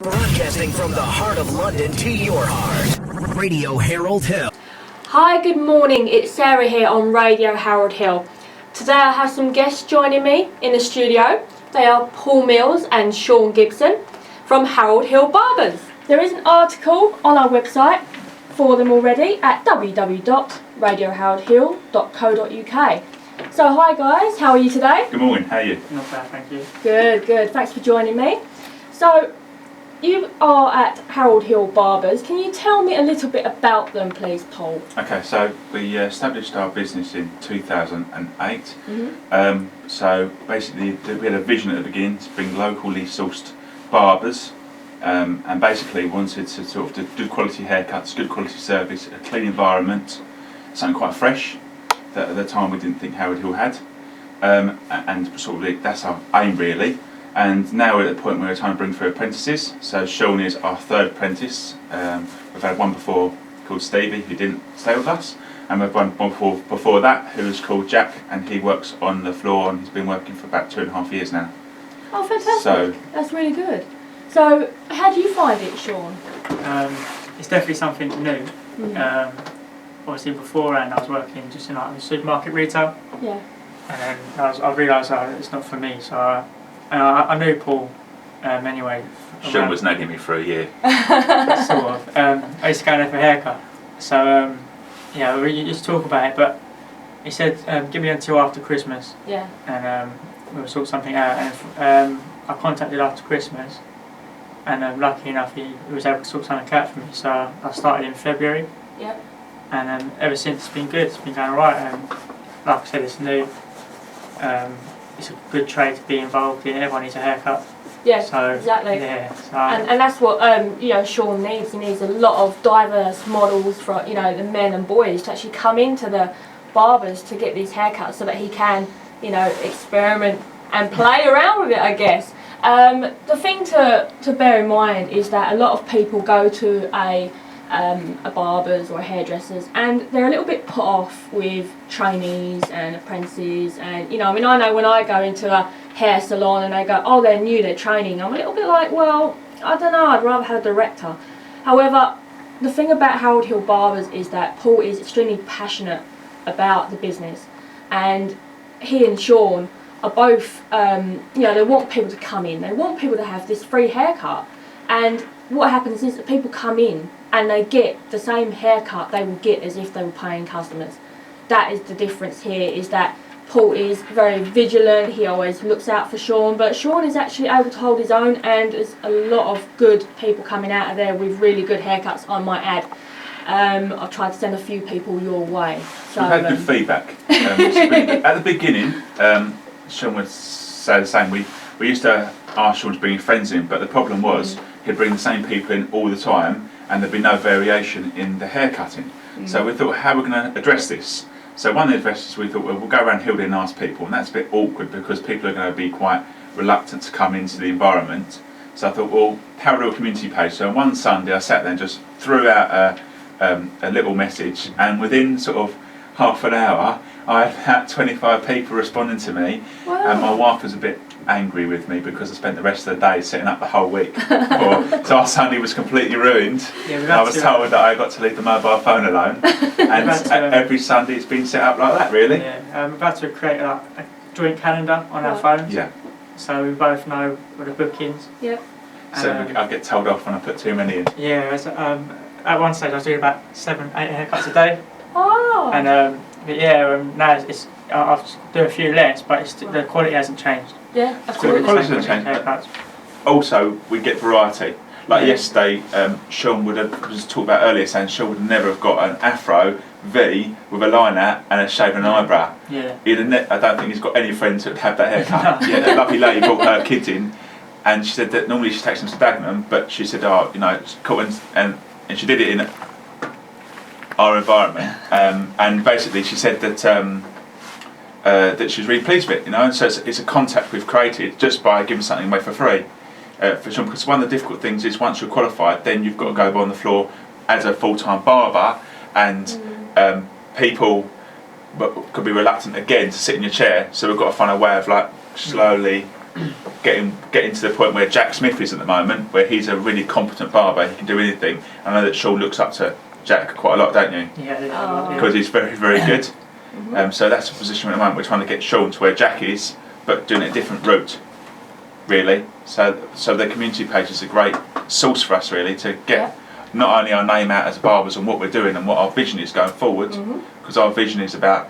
Broadcasting from the heart of London to your heart. Radio Harold Hill. Hi, good morning. It's Sarah here on Radio Harold Hill. Today I have some guests joining me in the studio. They are Paul Mills and Shaun Gibson from Harold Hill Barbers. There is an article on our website for them already at www.radioharoldhill.co.uk. So hi guys, how are you today? Good morning, how are you? Not bad, thank you. Good, good. Thanks for joining me. So, you are at Harold Hill Barbers. Can you tell me a little bit about them, please, Paul? Okay, so we established our business in 2008. So basically we had a vision at the beginning to bring locally sourced barbers and basically wanted to sort of do quality haircuts, good quality service, a clean environment, something quite fresh that at the time we didn't think Harold Hill had. And sort of that's our aim really. And now we're at the point where we're trying to bring through apprentices. So Shaun is our third apprentice. We've had one before called Stevie who didn't stay with us, and we've had one before that who was called Jack, and he works on the floor and he's been working for about 2.5 years now. Oh, fantastic! So that's really good. So how do you find it, Shaun? It's definitely something new. Obviously beforehand I was working just in like supermarket retail. Yeah. And then I realised it's not for me, so I knew Paul anyway. Shaun was nagging me for a year. Sort of. I used to go there for a haircut. So yeah, we used to talk about it, but he said give me until after Christmas. Yeah. And we'll sort something out. And I contacted after Christmas, and lucky enough he was able to sort something out for me. So I started in February. Yep. And ever since it's been good. It's been going alright. Like I said, it's new. It's a good trade to be involved in. Everyone needs a haircut. Yeah, so, exactly. Yeah, so and that's what Shaun needs. He needs a lot of diverse models for the men and boys to actually come into the barbers to get these haircuts, so that he can experiment and play around with it, I guess. The thing to bear in mind is that a lot of people go to a barber's or a hairdresser's and they're a little bit put off with trainees and apprentices, and I know when I go into a hair salon and they go, oh, they're new, they're training, I'm a little bit like, well, I don't know, I'd rather have a director. However, the thing about Harold Hill Barbers is that Paul is extremely passionate about the business, and he and Shaun are both they want people to come in, they want people to have this free haircut, and what happens is that people come in and they get the same haircut they will get as if they were paying customers. That is the difference here, is that Paul is very vigilant, he always looks out for Shaun, but Shaun is actually able to hold his own, and there's a lot of good people coming out of there with really good haircuts, I might add. I've tried to send a few people your way. So, we've had good feedback. At the beginning, Shaun would say the same. We used to ask Shaun to bring friends in, but the problem was he'd bring the same people in all the time, and there'd be no variation in the hair cutting. So we thought, how are we going to address this? So one of the addresses we thought, well, we'll go around Hildy and ask people, and that's a bit awkward because people are going to be quite reluctant to come into the environment. So I thought, well, Harold Hill community page. So on one Sunday I sat there and just threw out a little message, and within sort of half an hour I had about 25 people responding to me. Wow. And my wife was a bit angry with me because I spent the rest of the day setting up the whole week so our Sunday was completely ruined. I was told that I got to leave the mobile phone alone, and every Sunday it's been set up like that really. Yeah, we've had to create a joint calendar on our phones, so we both know what the bookings. Yep. So I get told off when I put too many in. Yeah, at one stage I was doing about 7-8 haircuts a day. Oh. And now I'll do a few less, but the quality hasn't changed. Yeah, the quality hasn't changed. Also, we get variety. Like yesterday, Shaun was talked about earlier, saying Shaun would never have got an afro V with a liner and a shaven eyebrow. Yeah. I don't think he's got any friends that would have that haircut. Yeah, that lovely lady brought her kids in, and she said that normally she takes them to Dagenham, but she said, it's cool, and she did it in our environment, and basically she said that that she was really pleased with it, and so it's a contact we've created just by giving something away for free. For Shaun, because one of the difficult things is once you're qualified, then you've got to go on the floor as a full-time barber, and people could be reluctant again to sit in your chair. So we've got to find a way of like slowly getting to the point where Jack Smith is at the moment, where he's a really competent barber. He can do anything. I know that Shaun looks up to Jack quite a lot, don't you? Yeah. Because he's very, very good. So that's the position at the moment. We're trying to get Shaun to where Jack is, but doing it a different route, really. So the community page is a great source for us, really, to get not only our name out as barbers and what we're doing and what our vision is going forward, because our vision is about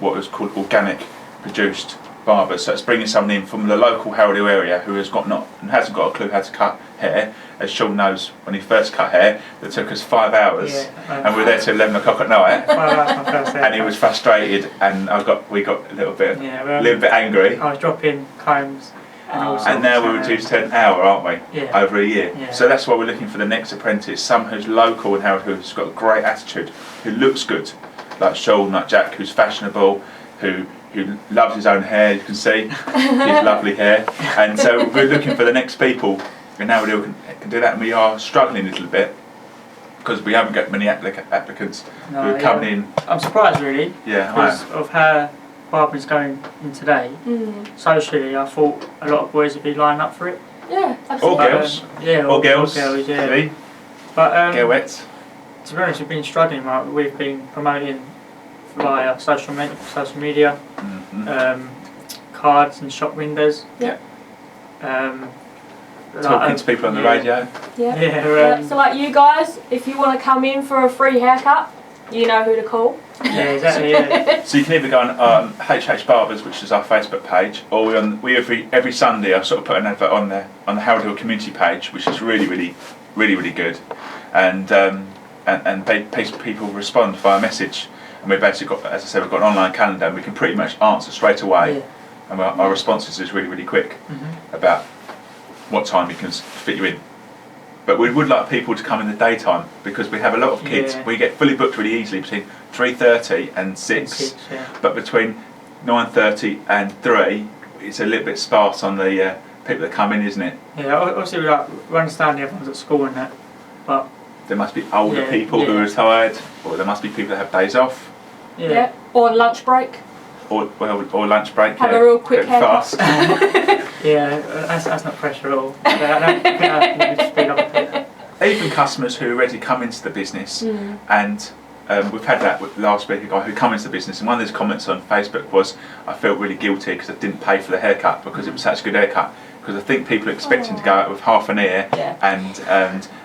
what is called organic produced barbers. So it's bringing someone in from the local Harold Hill area who hasn't got a clue how to cut hair. As Shaun knows, when he first cut hair, that took us 5 hours, and we were there till 11 o'clock at night. 5 hours my first And he was frustrated, and we got a little bit angry. I was dropping combs and all sorts. And now we're reduced to an hour, aren't we? Yeah. Over a year. Yeah. So that's why we're looking for the next apprentice, someone who's local and Harold, who's got a great attitude, who looks good, like Shaun, like Jack, who's fashionable, who loves his own hair. You can see his lovely hair. And so we're looking for the next people, and Harold Hill can do that. And we are struggling a little bit because we haven't got many applicants who are coming in. I'm surprised, really. Yeah, because of how barbering's going in today. Socially, I thought a lot of boys would be lining up for it. Yeah, absolutely. Or girls. Or girls. Yeah. See? But Girls. to be honest, we've been struggling. Right? We've been promoting via social media, cards and shop windows. Yeah. Talking to people on the radio. Yeah. So like you guys, if you want to come in for a free haircut, you know who to call. Yeah, exactly. Yeah. So you can either go on HH Barbers, which is our Facebook page, or we every Sunday I sort of put an advert on the Harold Hill community page, which is really good, and people respond via message, and we've basically got, as I said, we've got an online calendar, and we can pretty much answer straight away, and our responses is really quick about what time we can fit you in. But we would like people to come in the daytime because we have a lot of kids. Yeah. We get fully booked really easily between 3:30 and 6. But between 9:30 and 3, it's a little bit sparse on the people that come in, isn't it? Yeah, obviously we understand everyone's at school and that, but there must be older people who are tired, or there must be people that have days off. Yeah. Or lunch break. Or lunch break. Have a real quick haircut. Yeah, that's not pressure at all. I don't think I speed up a bit. Even customers who already come into the business, and we've had that last week, a guy who come into the business, and one of his comments on Facebook was, I felt really guilty because I didn't pay for the haircut because it was such a good haircut. Because I think people are expecting to go out with half an ear and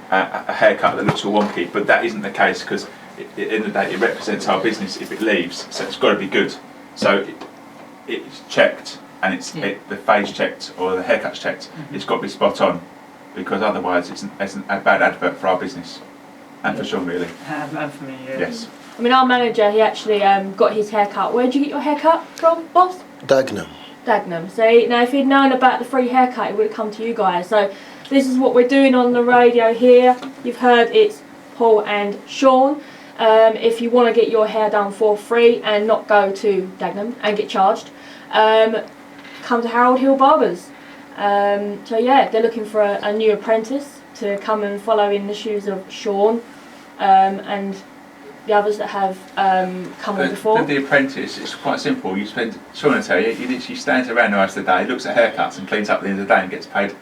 a haircut that looks all wonky, but that isn't the case because at the end of the day it represents our business if it leaves, so it's got to be good. So it's checked, and the phase checked or the haircut's checked. It's got to be spot on, because otherwise it's a bad advert for our business, and for Shaun really. And for me, Yes. I mean, our manager, he actually got his haircut. Where did you get your haircut from, boss? Dagenham. So now if he'd known about the free haircut, he would have come to you guys. So this is what we're doing on the radio here. You've heard it's Paul and Shaun. If you want to get your hair done for free and not go to Dagenham and get charged, come to Harold Hill Barbers. So yeah, they're looking for a new apprentice to come and follow in the shoes of Shaun and the others that have come on before. With the apprentice, it's quite simple. Shaun will tell you, he literally stands around the rest of the day, looks at haircuts and cleans up at the end of the day and gets paid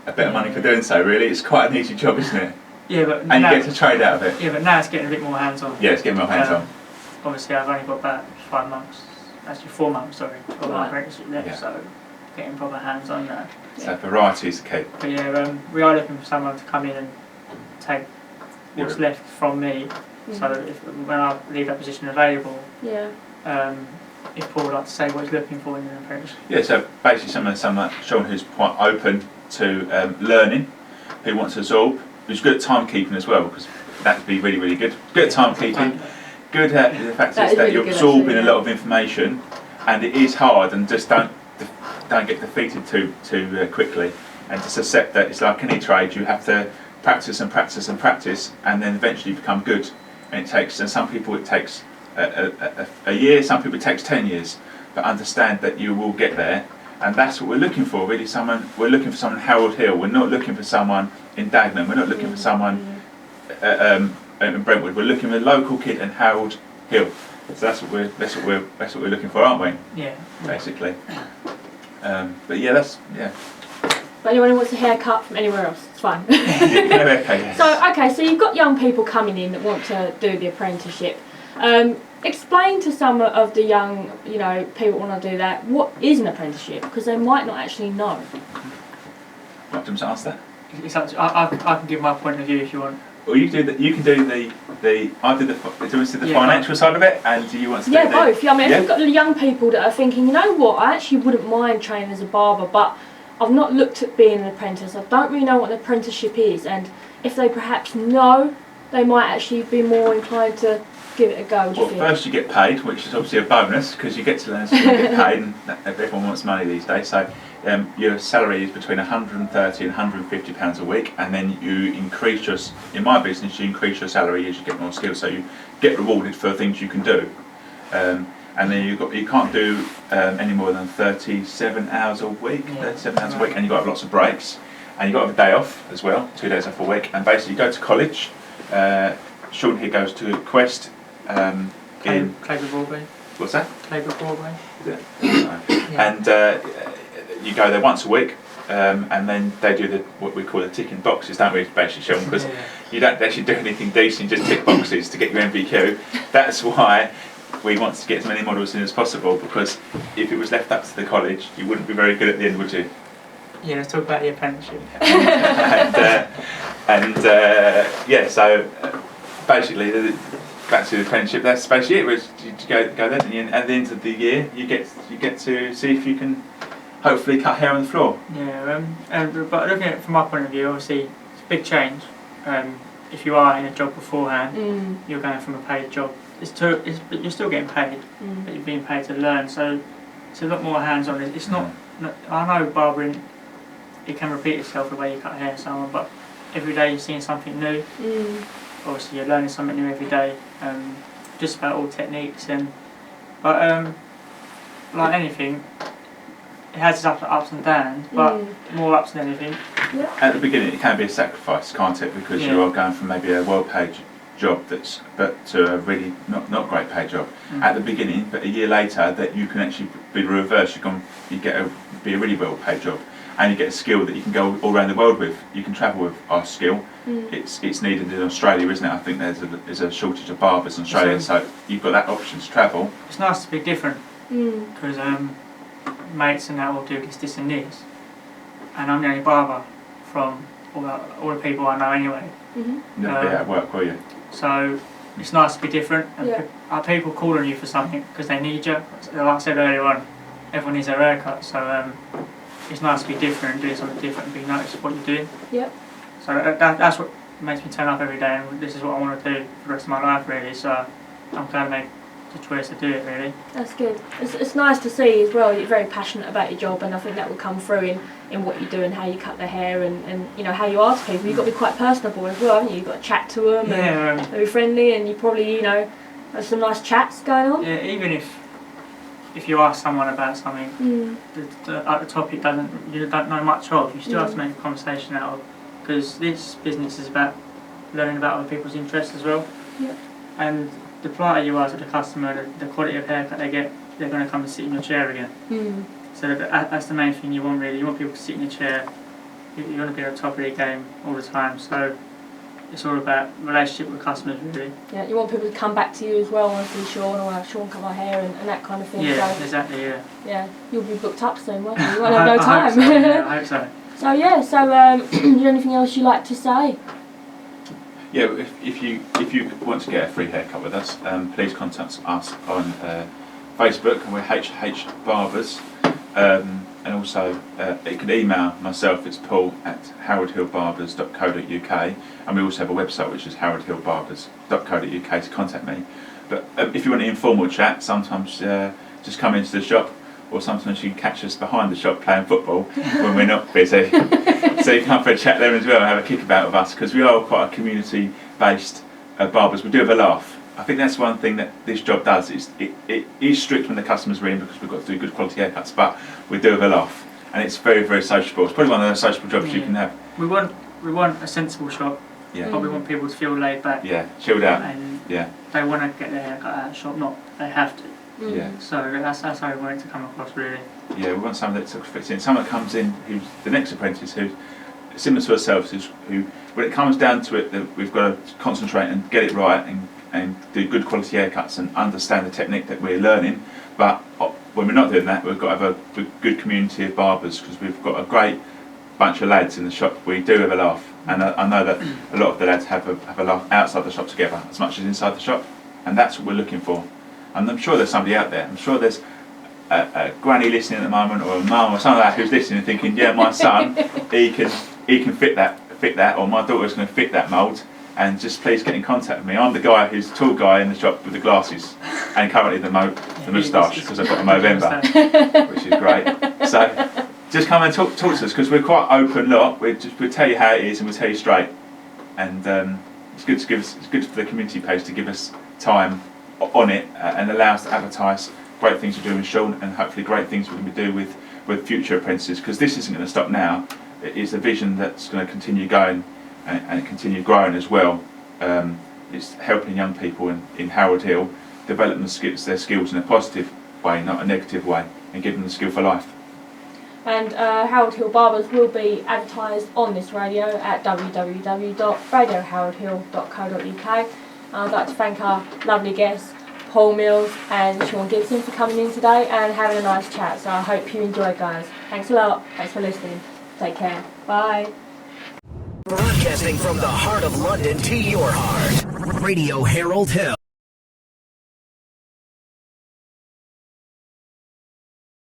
a bit of money for doing so, really. It's quite an easy job, isn't it? Yeah, but and you get to trade out of it. Yeah, but now it's getting a bit more hands-on. Yeah, it's getting more hands-on. Obviously, I've only got about 5 months, actually 4 months, sorry, of my apprenticeship left, so getting proper hands-on now. So variety is the key. But yeah, we are looking for someone to come in and take what's left from me, so that when I leave that position available, if Paul would like to say what he's looking for in an apprentice. Yeah, so basically someone like Shaun who's quite open to learning, who wants to absorb, who's good at timekeeping as well, because that would be really good. Good at timekeeping, good at the fact that you're absorbing a lot of information, and it is hard, and just don't get defeated too quickly, and just accept that it's like any trade. You have to practice, and then eventually become good. And some people it takes a year, some people it takes 10 years, but understand that you will get there. And that's what we're looking for, really. We're looking for someone in Harold Hill. We're not looking for someone in Dagenham. We're not looking for someone in Brentwood. We're looking for a local kid in Harold Hill. So that's what we're looking for, aren't we? Yeah. Basically. But yeah, that's But anyone who wants a haircut from anywhere else, it's fine. Yes. So you've got young people coming in that want to do the apprenticeship. Explain to some of the young, people who want to do that, what is an apprenticeship? Because they might not actually know. Right, do you want to answer that? It's up to, I can give my point of view if you want. Well, you can do the. I did the financial side of it, and do you want to? Yeah, both. Yeah, I mean, if you've got the young people that are thinking, you know what, I actually wouldn't mind training as a barber, but I've not looked at being an apprentice. I don't really know what an apprenticeship is, and if they perhaps know, they might actually be more inclined to give it a go. Well, first you get paid, which is obviously a bonus because you get to learn, so you get paid, and everyone wants money these days. So your salary is between £130 and £150 a week, and then you increase in my business, you increase your salary as you get more skills. So you get rewarded for things you can do, and then you can't do any more than 37 hours a week. 37 hours a week, and you've got to have lots of breaks, and you've got to have a day off as well, 2 days off a week, and basically you go to college. Shaun here goes to Quest. In Claybrook Broadway. What's that? Claybrook Broadway. Yeah. And you go there once a week, and then they do what we call the ticking boxes, don't we, basically, Shaun? Because you don't actually do anything decent, you just tick boxes to get your MVQ. That's why we want to get as many models in as possible, because if it was left up to the college, you wouldn't be very good at the end, would you? Yeah, let's talk about the apprenticeship. So basically, back to the apprenticeship. That's basically it. Was you go there, and at the end of the year, you get to see if you can hopefully cut hair on the floor. Yeah, but looking at it from my point of view, obviously it's a big change. If you are in a job beforehand, you're going from a paid job. You're still getting paid, but you're being paid to learn. So it's a lot more hands-on. It's not. I know barbering, it can repeat itself the way you cut hair and so on, but every day you're seeing something new. Obviously, you're learning something new every day. Just about all techniques but like anything, it has its ups and downs, but more ups than anything. Yeah. At the beginning, it can be a sacrifice, can't it? Because you are going from maybe a well-paid job to a really not great paid job at the beginning, but a year later that you can actually be the reverse. You get be a really well-paid job, and you get a skill that you can go all around the world with. You can travel with our skill. It's needed in Australia, isn't it? I think there's a shortage of barbers in Australia, so you've got that option to travel. It's nice to be different, because mates and that will do this and this, and I'm the only barber from all the people I know anyway. You'll be at work, will you? So it's nice to be different, and people call on you for something because they need you. Like I said earlier on, everyone needs a haircut, so it's nice to be different and do something different and be noticed for what you're doing. Yep. So that's what makes me turn up every day, and this is what I want to do for the rest of my life, really. So I'm glad to make the choice to do it, really. That's good. It's nice to see as well. You're very passionate about your job, and I think that will come through in what you do and how you cut their hair and how you ask people. You've got to be quite personable as well, haven't you? You've got to chat to them and be friendly, and you probably have some nice chats going on. Yeah, even if you ask someone about something the topic you don't know much of, you still have to make a conversation out of, because this business is about learning about other people's interests as well. Yeah. And the politer you are to the customer, the quality of haircut they get, they're going to come and sit in your chair again. So that's the main thing you want, really. You want people to sit in your chair. You want to be at the top of your game all the time. So it's all about relationship with customers, really. Yeah, you want people to come back to you as well and see Shaun, or Shaun cut my hair and that kind of thing. Yeah, so, exactly, yeah. Yeah, you'll be booked up soon, won't you? You won't have no time. I hope so. So yeah, is there anything else you'd like to say? Yeah, if you want to get a free haircut with us, please contact us on Facebook, and we're HH Barbers. And also, you can email myself, it's paul@haroldhillbarbers.co.uk, and we also have a website which is haroldhillbarbers.co.uk to contact me. But if you want an informal chat, sometimes just come into the shop, or sometimes you can catch us behind the shop playing football when we're not busy. So you can come for a chat there as well and have a kickabout with us, because we are quite a community-based barbers. We do have a laugh. I think that's one thing that this job does. It is strict when the customers are in, because we've got to do good quality haircuts, but we do have a laugh, and it's very, very sociable. It's probably one of those sociable jobs you can have. We want a sensible shop, but we want people to feel laid back. Yeah, chilled out. And yeah, they want to get their haircut at a shop, not they have to. Yeah. So that's how we want it to come across, really. Yeah, we want someone that sort of fits in. Someone that comes in who's the next apprentice, who's similar to ourselves, who, when it comes down to it, that we've got to concentrate and get it right and do good quality haircuts and understand the technique that we're learning. But when we're not doing that, we've got to have a good community of barbers, because we've got a great bunch of lads in the shop. We do have a laugh, and I know that a lot of the lads have a laugh outside the shop together as much as inside the shop, and that's what we're looking for. And I'm sure there's somebody out there. I'm sure there's a granny listening at the moment, or a mum or something like that, who's listening and thinking, yeah, my son, he can fit that, or my daughter's going to fit that mould. And just please get in contact with me. I'm the guy who's the tall guy in the shop with the glasses, and currently the moustache, because I've got a Movember, which is great. So just come and talk to us, because we're quite open lot. We'll tell you how it is, and we'll tell you straight. And it's good for the community page to give us time on it and allow us to advertise great things we're doing with Shaun, and hopefully great things we're going to do with future apprentices, because this isn't going to stop now. It is a vision that's going to continue going and continue growing as well. It's helping young people in Harold Hill develop their skills in a positive way, not a negative way, and give them the skill for life. And Harold Hill Barbers will be advertised on this radio at www.radioharoldhill.co.uk. I'd like to thank our lovely guests, Paul Mills and Shaun Gibson, for coming in today and having a nice chat. So I hope you enjoyed, guys. Thanks a lot. Thanks for listening. Take care. Bye. Broadcasting from the heart of London to your heart. Radio Harold Hill.